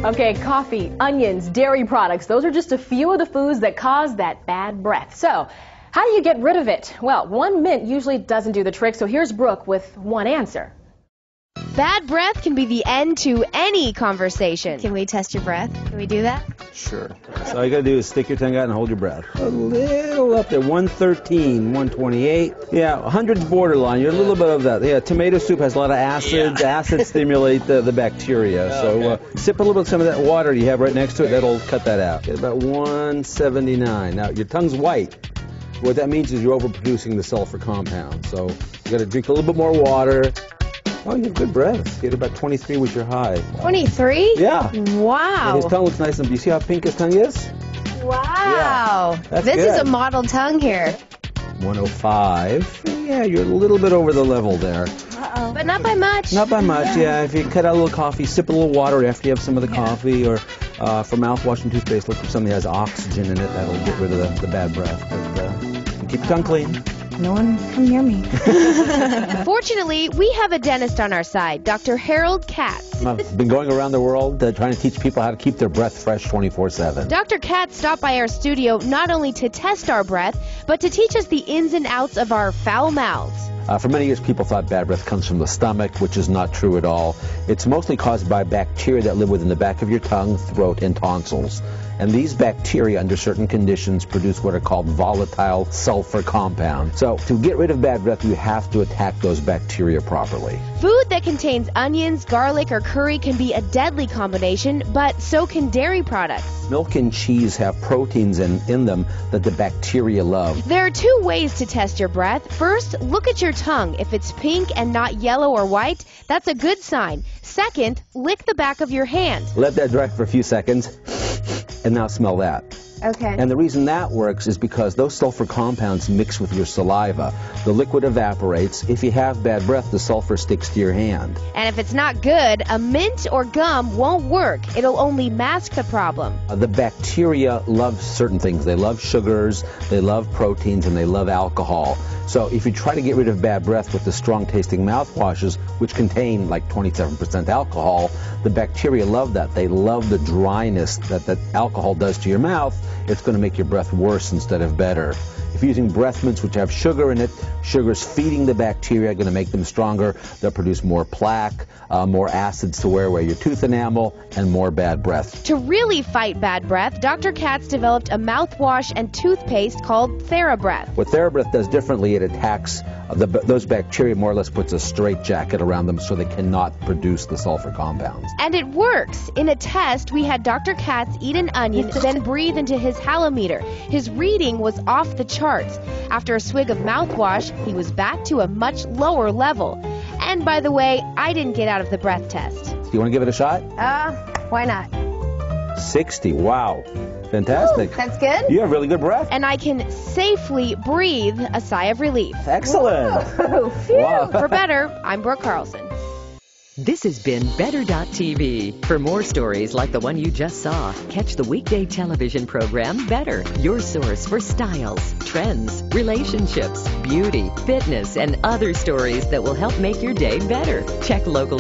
Okay, coffee, onions, dairy products, those are just a few of the foods that cause that bad breath. So, how do you get rid of it? Well, one mint usually doesn't do the trick, so here's Brooke with one answer. Bad breath can be the end to any conversation. Can we test your breath? Can we do that? Sure. So all you gotta do is stick your tongue out and hold your breath. A little up there, 113, 128. Yeah, 100's borderline. You're a little bit of that. Yeah, tomato soup has a lot of acids. Acids stimulate the bacteria. So sip a little bit of some of that water you have right next to it. That'll cut that out. Get about 179. Now, your tongue's white. What that means is you're overproducing the sulfur compound. So you gotta drink a little bit more water. Oh, you have good breath. You had about 23 was your high. 23? Yeah. Wow. And his tongue looks nice. And do you see how pink his tongue is? Wow. Yeah, that's this good. is a model tongue here. 105. Yeah, you're a little bit over the level there. Uh-oh. But not by much. Not by much, yeah. If you cut out a little coffee, sip a little water after you have some of the coffee, or for mouthwash and toothpaste, look for something that has oxygen in it. That'll get rid of the bad breath. But keep your tongue clean. No one come near me. Fortunately, we have a dentist on our side, Dr. Harold Katz. I've been going around the world trying to teach people how to keep their breath fresh 24/7. Dr. Katz stopped by our studio not only to test our breath, but to teach us the ins and outs of our foul mouths. For many years, people thought bad breath comes from the stomach, which is not true at all. It's mostly caused by bacteria that live within the back of your tongue, throat, and tonsils. And these bacteria, under certain conditions, produce what are called volatile sulfur compounds. So to get rid of bad breath, you have to attack those bacteria properly. Food that contains onions, garlic, or curry can be a deadly combination, but so can dairy products. Milk and cheese have proteins in them that the bacteria love. There are two ways to test your breath. First, look at your tongue. If it's pink and not yellow or white, that's a good sign. Second, lick the back of your hand. Let that dry for a few seconds, and now smell that. Okay. And the reason that works is because those sulfur compounds mix with your saliva. The liquid evaporates. If you have bad breath, the sulfur sticks to your hand. And if it's not good, a mint or gum won't work. It'll only mask the problem. The bacteria love certain things. They love sugars, they love proteins, and they love alcohol. So if you try to get rid of bad breath with the strong-tasting mouthwashes, which contain like 27% alcohol, the bacteria love that. They love the dryness that alcohol does to your mouth. It's going to make your breath worse instead of better. If you're using breath mints which have sugar in it, sugar's feeding the bacteria, going to make them stronger. They'll produce more plaque, more acids to wear away your tooth enamel, and more bad breath. To really fight bad breath, Dr. Katz developed a mouthwash and toothpaste called TheraBreath. What TheraBreath does differently, it attacks those bacteria, more or less puts a straitjacket around them so they cannot produce the sulfur compounds. And it works. In a test, we had Dr. Katz eat an onion, then breathe into his halometer. His reading was off the charts. After a swig of mouthwash, he was back to a much lower level. And by the way, I didn't get out of the breath test. Do you want to give it a shot? Why not? 60. Wow. Fantastic. Ooh, that's good. You have really good breath. And I can safely breathe a sigh of relief. Excellent. Wow. For Better, I'm Brooke Carlson. This has been Better.tv. For more stories like the one you just saw, catch the weekday television program Better, your source for styles, trends, relationships, beauty, fitness, and other stories that will help make your day better. Check local